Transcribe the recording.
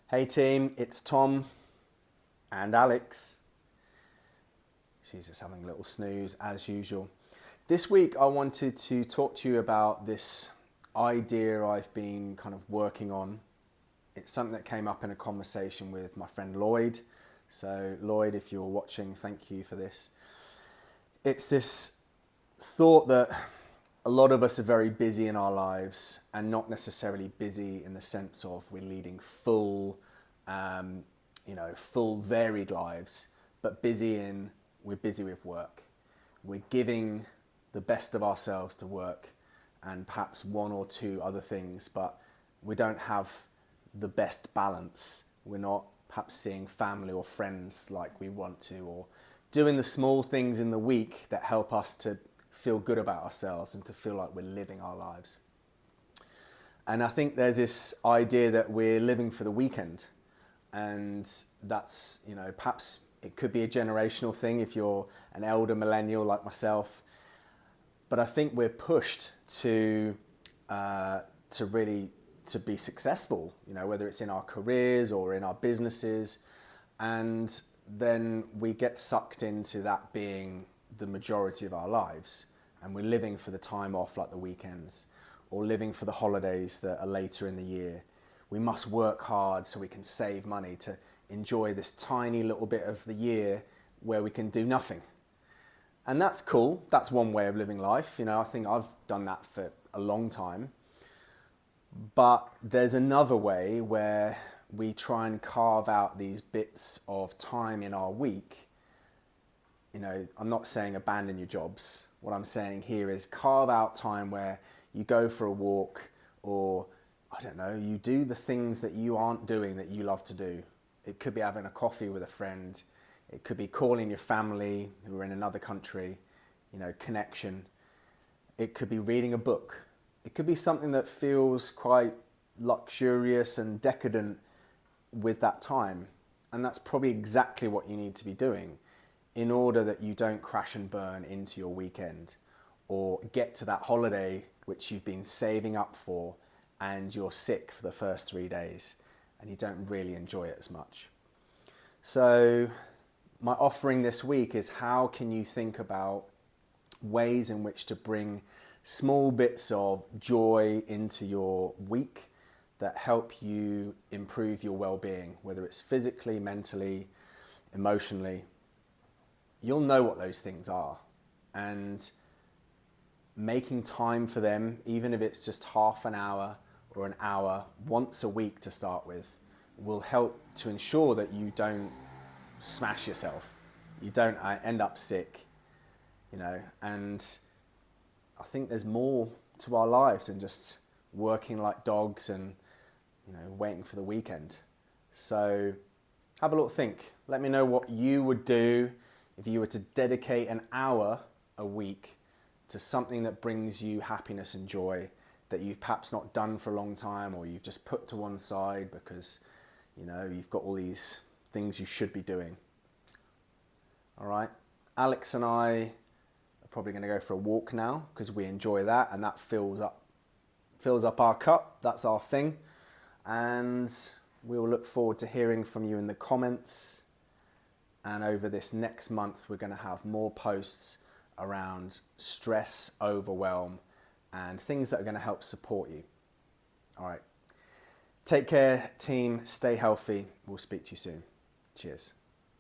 Hey team, it's Tom and Alex. She's just having a little snooze as usual. This week I wanted to talk to you about this idea I've been kind of working on. It's something that came up in a conversation with my friend Lloyd. So Lloyd, if you're watching, thank you for this. It's this thought that a lot of us are very busy in our lives, and not necessarily busy in the sense of we're leading full, full varied lives, but we're busy with work. We're giving the best of ourselves to work and perhaps one or two other things, but we don't have the best balance. We're not perhaps seeing family or friends like we want to, or doing the small things in the week that help us to feel good about ourselves and to feel like we're living our lives. And I think there's this idea that we're living for the weekend, and that's, perhaps it could be a generational thing if you're an elder millennial like myself, but I think we're pushed to really to be successful, whether it's in our careers or in our businesses, and then we get sucked into that being the majority of our lives, and we're living for the time off like the weekends, or living for the holidays that are later in the year. We must work hard so we can save money to enjoy this tiny little bit of the year where we can do nothing. And that's cool. That's one way of living life. I think I've done that for a long time. But there's another way where we try and carve out these bits of time in our week. I'm not saying abandon your jobs. What I'm saying here is carve out time where you go for a walk, or you do the things that you aren't doing that you love to do. It could be having a coffee with a friend. It could be calling your family who are in another country, connection. It could be reading a book. It could be something that feels quite luxurious and decadent with that time. And that's probably exactly what you need to be doing in order that you don't crash and burn into your weekend, or get to that holiday which you've been saving up for and you're sick for the first 3 days and you don't really enjoy it as much. So my offering this week is, how can you think about ways in which to bring small bits of joy into your week that help you improve your well-being, whether it's physically, mentally, emotionally. You'll know what those things are, and making time for them, even if it's just half an hour or an hour once a week to start with, will help to ensure that you don't smash yourself, you don't end up sick, and I think there's more to our lives than just working like dogs and waiting for the weekend. So have a little think. Let me know what you would do if you were to dedicate an hour a week to something that brings you happiness and joy, that you've perhaps not done for a long time, or you've just put to one side because you've got all these things you should be doing. All right, Alex and I are probably going to go for a walk now because we enjoy that, and that fills up our cup. That's our thing, and we'll look forward to hearing from you in the comments. And over this next month, we're going to have more posts around stress, overwhelm, and things that are going to help support you. All right. Take care, team. Stay healthy. We'll speak to you soon. Cheers.